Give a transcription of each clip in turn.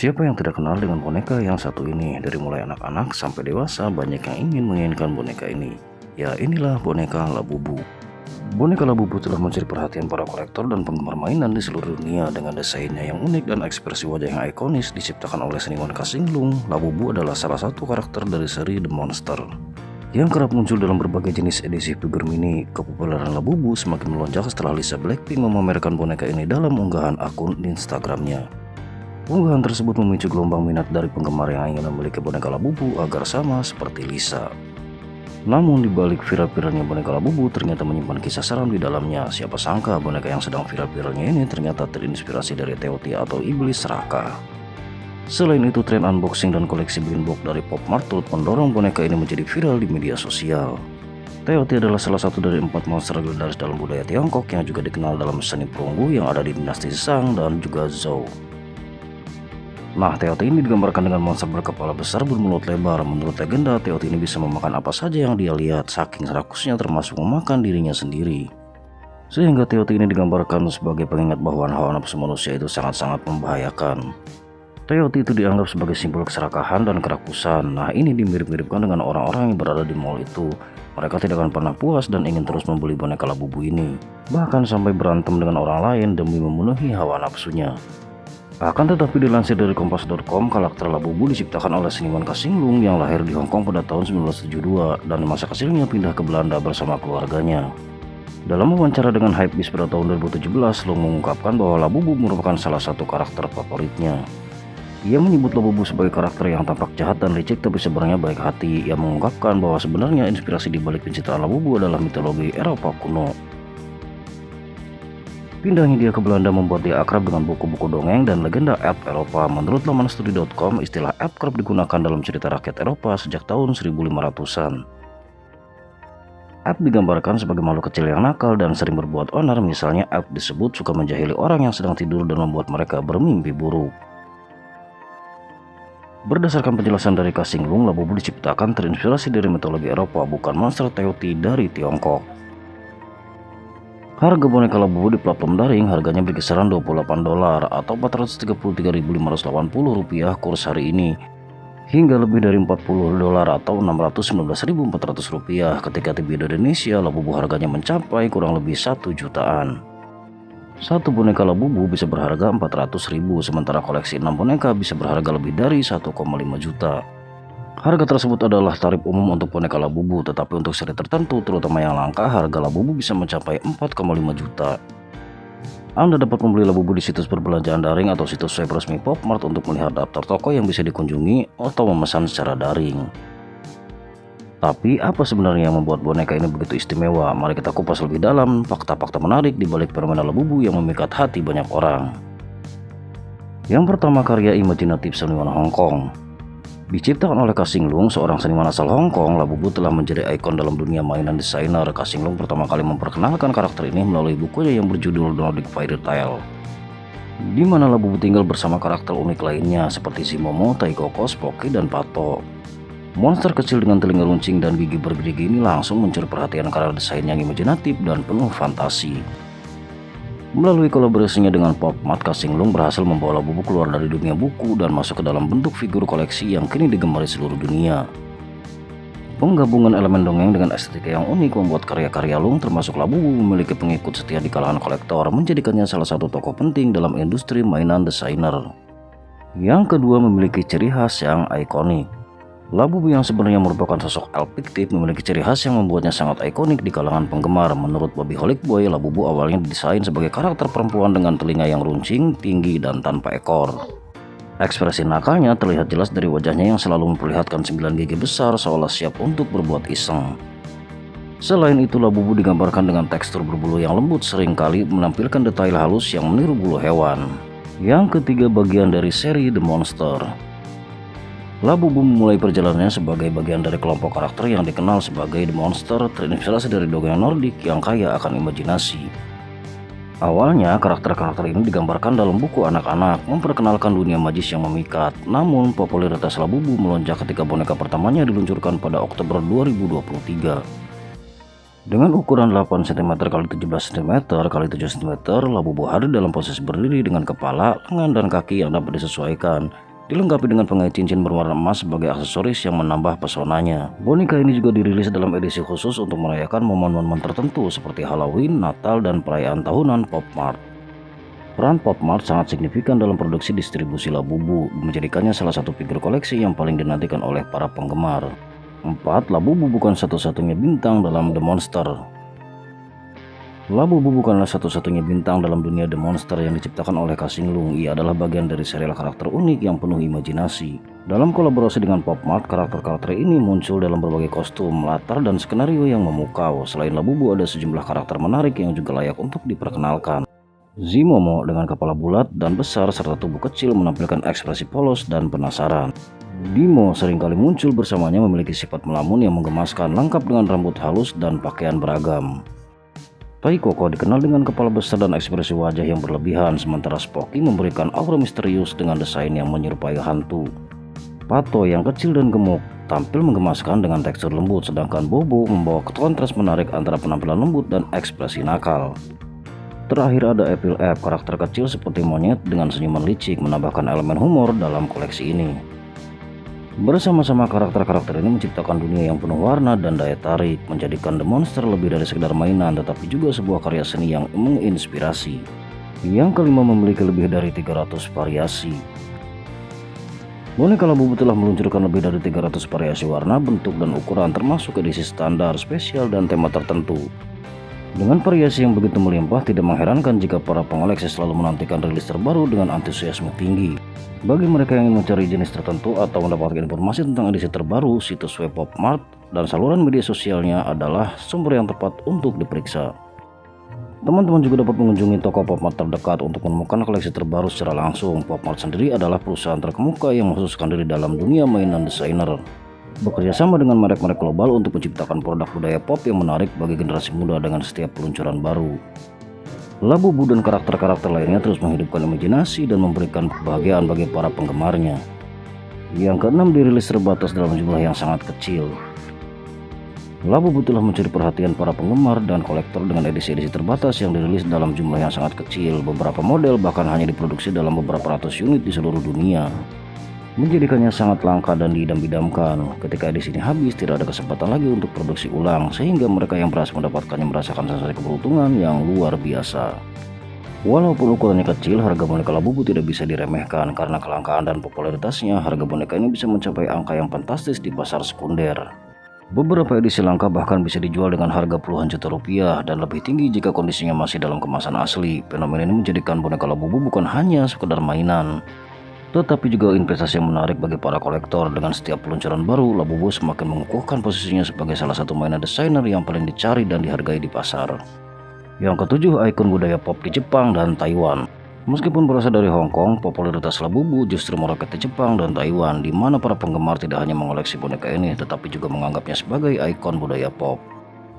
Siapa yang tidak kenal dengan boneka yang satu ini? Dari mulai anak-anak sampai dewasa, banyak yang ingin menginginkan boneka ini. Ya, inilah boneka Labubu. Boneka Labubu telah mencuri perhatian para kolektor dan penggemar mainan di seluruh dunia dengan desainnya yang unik dan ekspresi wajah yang ikonis diciptakan oleh seniman Kasinglung. Labubu adalah salah satu karakter dari seri The Monster yang kerap muncul dalam berbagai jenis edisi figur mini. Kepopuleran Labubu semakin melonjak setelah Lisa Blackpink memamerkan boneka ini dalam unggahan akun di Instagramnya. Unggahan tersebut memicu gelombang minat dari penggemar yang ingin memiliki boneka Labubu agar sama seperti Lisa. Namun di balik viral-viralnya boneka Labubu ternyata menyimpan kisah seram di dalamnya. Siapa sangka boneka yang sedang viral-viralnya ini ternyata terinspirasi dari Teoti atau iblis Raka. Selain itu, tren unboxing dan koleksi blind box dari Pop Mart turut mendorong boneka ini menjadi viral di media sosial. Teoti adalah salah satu dari 4 monster legendaris dalam budaya Tiongkok yang juga dikenal dalam seni perunggu yang ada di dinasti Shang dan juga Zhou. Nah, Teoti ini digambarkan dengan monster berkepala besar bermulut lebar. Menurut legenda, Teoti ini bisa memakan apa saja yang dia lihat, saking rakusnya termasuk memakan dirinya sendiri. Sehingga Teoti ini digambarkan sebagai pengingat bahwa hawa nafsu manusia itu sangat-sangat membahayakan. Teoti itu dianggap sebagai simbol keserakahan dan kerakusan. Nah, ini dimirip-miripkan dengan orang-orang yang berada di mall itu. Mereka tidak akan pernah puas dan ingin terus membeli boneka Labubu ini. Bahkan sampai berantem dengan orang lain demi memenuhi hawa nafsunya. Akan tetapi dilansir dari kompas.com, karakter Labubu diciptakan oleh seniman Kasinglung yang lahir di Hong Kong pada tahun 1972 dan masa kecilnya pindah ke Belanda bersama keluarganya. Dalam wawancara dengan Hypebeast pada tahun 2017, Lung mengungkapkan bahwa Labubu merupakan salah satu karakter favoritnya. Ia menyebut Labubu sebagai karakter yang tampak jahat dan licik tapi sebenarnya baik hati. Ia mengungkapkan bahwa sebenarnya inspirasi di balik pencitraan Labubu adalah mitologi Eropa kuno. Pindahnya dia ke Belanda membuat dia akrab dengan buku-buku dongeng dan legenda elf Eropa. Menurut laman studi.com, istilah elf kerap digunakan dalam cerita rakyat Eropa sejak tahun 1500-an. Elf digambarkan sebagai makhluk kecil yang nakal dan sering berbuat onar. Misalnya, elf disebut suka menjahili orang yang sedang tidur dan membuat mereka bermimpi buruk. Berdasarkan penjelasan dari Kasinglung, Labubu diciptakan terinspirasi dari mitologi Eropa, bukan monster Teoti dari Tiongkok. Harga boneka Labubu di platform daring harganya berkisaran $28 atau Rp433.580 kurs hari ini, hingga lebih dari $40 atau Rp619.400. Ketika tiba di Indonesia, Labubu harganya mencapai kurang lebih 1 jutaan. Satu boneka Labubu bisa berharga 400.000, sementara koleksi 6 boneka bisa berharga lebih dari 1,5 juta. Harga tersebut adalah tarif umum untuk boneka Labubu, tetapi untuk seri tertentu, terutama yang langka, harga Labubu bisa mencapai 4,5 juta. Anda dapat membeli Labubu di situs perbelanjaan daring atau situs web resmi Pop Mart untuk melihat daftar toko yang bisa dikunjungi atau memesan secara daring. Tapi apa sebenarnya yang membuat boneka ini begitu istimewa? Mari kita kupas lebih dalam fakta-fakta menarik di balik permainan Labubu yang memikat hati banyak orang. Yang pertama, karya imajinatif seniman Hong Kong. Diciptakan oleh Kasinglung, seorang seniman asal Hong Kong, Labubu telah menjadi ikon dalam dunia mainan desainer. Kasinglung pertama kali memperkenalkan karakter ini melalui bukunya yang berjudul Nordic Fairy Tale, di mana Labubu tinggal bersama karakter unik lainnya seperti Zimomo, Taikoko, Spooky, dan Pato. Monster kecil dengan telinga runcing dan gigi bergerigi ini langsung mencuri perhatian karena desain yang imajinatif dan penuh fantasi. Melalui kolaborasinya dengan Pop Mart, Kasinglung berhasil membawa Labubu keluar dari dunia buku dan masuk ke dalam bentuk figur koleksi yang kini digemari seluruh dunia. Penggabungan elemen dongeng dengan estetika yang unik membuat karya-karya Lung termasuk Labubu memiliki pengikut setia di kalangan kolektor, menjadikannya salah satu tokoh penting dalam industri mainan desainer. Yang kedua, memiliki ciri khas yang ikonik. Labubu yang sebenarnya merupakan sosok elf fiktif memiliki ciri khas yang membuatnya sangat ikonik di kalangan penggemar. Menurut Bobby Holic Boy, Labubu awalnya didesain sebagai karakter perempuan dengan telinga yang runcing, tinggi, dan tanpa ekor. Ekspresi nakalnya terlihat jelas dari wajahnya yang selalu memperlihatkan 9 gigi besar seolah siap untuk berbuat iseng. Selain itu, Labubu digambarkan dengan tekstur berbulu yang lembut, seringkali menampilkan detail halus yang meniru bulu hewan. Yang ketiga, bagian dari seri The Monster. Labubu memulai perjalanannya sebagai bagian dari kelompok karakter yang dikenal sebagai The Monster, terinspirasi dari dongeng Nordik yang kaya akan imajinasi. Awalnya, karakter-karakter ini digambarkan dalam buku anak-anak, memperkenalkan dunia magis yang memikat. Namun, popularitas Labubu melonjak ketika boneka pertamanya diluncurkan pada Oktober 2023. Dengan ukuran 8 cm x 17 cm x 7 cm, Labubu hadir dalam posisi berdiri dengan kepala, lengan, dan kaki yang dapat disesuaikan. dilengkapi dengan pengait cincin berwarna emas sebagai aksesoris yang menambah pesonanya. Boneka ini juga dirilis dalam edisi khusus untuk merayakan momen-momen tertentu seperti Halloween, Natal, dan perayaan tahunan Pop Mart. Peran Pop Mart sangat signifikan dalam produksi distribusi Labubu, menjadikannya salah satu figur koleksi yang paling dinantikan oleh para penggemar. 4. Labubu bukan satu-satunya bintang dalam The Monster. Labubu bukanlah satu-satunya bintang dalam dunia The Monster yang diciptakan oleh Ka-Sing Lung. Ia adalah bagian dari serial karakter unik yang penuh imajinasi. Dalam kolaborasi dengan Pop Mart, karakter-karakter ini muncul dalam berbagai kostum, latar, dan skenario yang memukau. Selain Labubu, ada sejumlah karakter menarik yang juga layak untuk diperkenalkan. Zimomo dengan kepala bulat dan besar serta tubuh kecil menampilkan ekspresi polos dan penasaran. Dimo seringkali muncul bersamanya memiliki sifat melamun yang menggemaskan, lengkap dengan rambut halus dan pakaian beragam. Tai Koko dikenal dengan kepala besar dan ekspresi wajah yang berlebihan, sementara Spocky memberikan aura misterius dengan desain yang menyerupai hantu. Pato yang kecil dan gemuk tampil menggemaskan dengan tekstur lembut, sedangkan Bobo membawa kontras menarik antara penampilan lembut dan ekspresi nakal. Terakhir ada Apple App, karakter kecil seperti monyet dengan senyuman licik, menambahkan elemen humor dalam koleksi ini. Bersama-sama karakter-karakter ini menciptakan dunia yang penuh warna dan daya tarik, menjadikan The Monster lebih dari sekedar mainan tetapi juga sebuah karya seni yang menginspirasi. Yang kelima, memiliki lebih dari 300 variasi. Boneka Labubu telah meluncurkan lebih dari 300 variasi warna, bentuk, dan ukuran termasuk edisi standar, spesial, dan tema tertentu. Dengan variasi yang begitu melimpah, tidak mengherankan jika para pengoleksi selalu menantikan rilis terbaru dengan antusiasme tinggi. Bagi mereka yang ingin mencari jenis tertentu atau mendapatkan informasi tentang edisi terbaru, situs web Pop Mart dan saluran media sosialnya adalah sumber yang tepat untuk diperiksa. Teman-teman juga dapat mengunjungi toko Pop Mart terdekat untuk menemukan koleksi terbaru secara langsung. Pop Mart sendiri adalah perusahaan terkemuka yang mengkhususkan diri dalam dunia mainan desainer. Bekerja sama dengan merek-merek global untuk menciptakan produk budaya pop yang menarik bagi generasi muda dengan setiap peluncuran baru. Labubu dan karakter-karakter lainnya terus menghidupkan imajinasi dan memberikan kebahagiaan bagi para penggemarnya. Yang keenam, dirilis terbatas dalam jumlah yang sangat kecil. Labubu telah mencuri perhatian para penggemar dan kolektor dengan edisi-edisi terbatas yang dirilis dalam jumlah yang sangat kecil. Beberapa model bahkan hanya diproduksi dalam beberapa ratus unit di seluruh dunia, menjadikannya sangat langka dan diidam-idamkan. Ketika edisi ini habis, tidak ada kesempatan lagi untuk produksi ulang, sehingga mereka yang berhasil mendapatkannya merasakan sensasi keberuntungan yang luar biasa. Walaupun ukurannya kecil, harga boneka Labubu tidak bisa diremehkan. Karena kelangkaan dan popularitasnya, harga boneka ini bisa mencapai angka yang fantastis di pasar sekunder. Beberapa edisi langka bahkan bisa dijual dengan harga puluhan juta rupiah dan lebih tinggi jika kondisinya masih dalam kemasan asli. Fenomena ini menjadikan boneka Labubu bukan hanya sekedar mainan, tetapi juga investasi yang menarik bagi para kolektor. Dengan setiap peluncuran baru, Labubu semakin mengukuhkan posisinya sebagai salah satu mainan desainer yang paling dicari dan dihargai di pasar. Yang ketujuh, ikon budaya pop di Jepang dan Taiwan. Meskipun berasal dari Hong Kong, popularitas Labubu justru meroket di Jepang dan Taiwan, di mana para penggemar tidak hanya mengoleksi boneka ini, tetapi juga menganggapnya sebagai ikon budaya pop.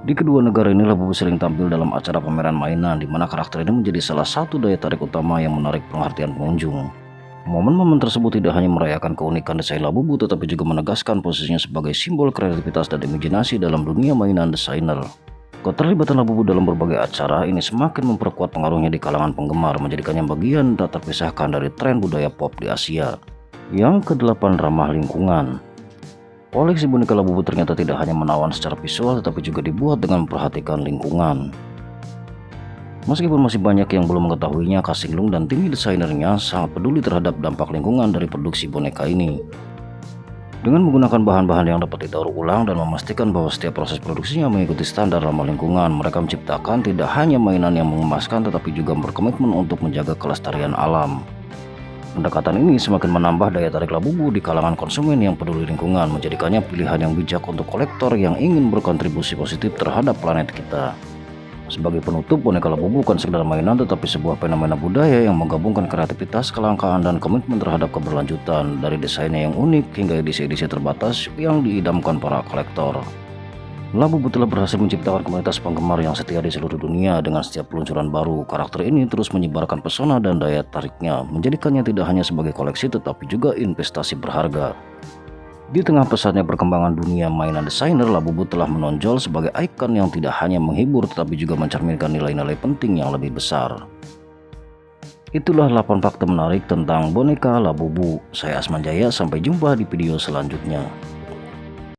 Di kedua negara ini, Labubu sering tampil dalam acara pameran mainan, di mana karakter ini menjadi salah satu daya tarik utama yang menarik perhatian pengunjung. Momen-momen tersebut tidak hanya merayakan keunikan desain Labubu, tetapi juga menegaskan posisinya sebagai simbol kreativitas dan imajinasi dalam dunia mainan desainer. Keterlibatan Labubu dalam berbagai acara ini semakin memperkuat pengaruhnya di kalangan penggemar, menjadikannya bagian tak terpisahkan dari tren budaya pop di Asia. Yang kedelapan, ramah lingkungan. Koleksi boneka Labubu ternyata tidak hanya menawan secara visual, tetapi juga dibuat dengan memperhatikan lingkungan. Meskipun masih banyak yang belum mengetahuinya, Ka-Sing Lung dan tim desainernya sangat peduli terhadap dampak lingkungan dari produksi boneka ini. Dengan menggunakan bahan-bahan yang dapat didaur ulang dan memastikan bahwa setiap proses produksinya mengikuti standar ramah lingkungan, mereka menciptakan tidak hanya mainan yang mengemaskan, tetapi juga berkomitmen untuk menjaga kelestarian alam. Pendekatan ini semakin menambah daya tarik Labubu di kalangan konsumen yang peduli lingkungan, menjadikannya pilihan yang bijak untuk kolektor yang ingin berkontribusi positif terhadap planet kita. Sebagai penutup, boneka Labubu bukan sekedar mainan, tetapi sebuah fenomena budaya yang menggabungkan kreativitas, kelangkaan, dan komitmen terhadap keberlanjutan. Dari desainnya yang unik hingga edisi-edisi terbatas yang diidamkan para kolektor, Labubu telah berhasil menciptakan komunitas penggemar yang setia di seluruh dunia. Dengan setiap peluncuran baru, karakter ini terus menyebarkan pesona dan daya tariknya, menjadikannya tidak hanya sebagai koleksi tetapi juga investasi berharga. Di tengah pesatnya perkembangan dunia mainan desainer, Labubu telah menonjol sebagai ikon yang tidak hanya menghibur tetapi juga mencerminkan nilai-nilai penting yang lebih besar. Itulah 8 fakta menarik tentang boneka Labubu. Saya Asman Jaya, sampai jumpa di video selanjutnya.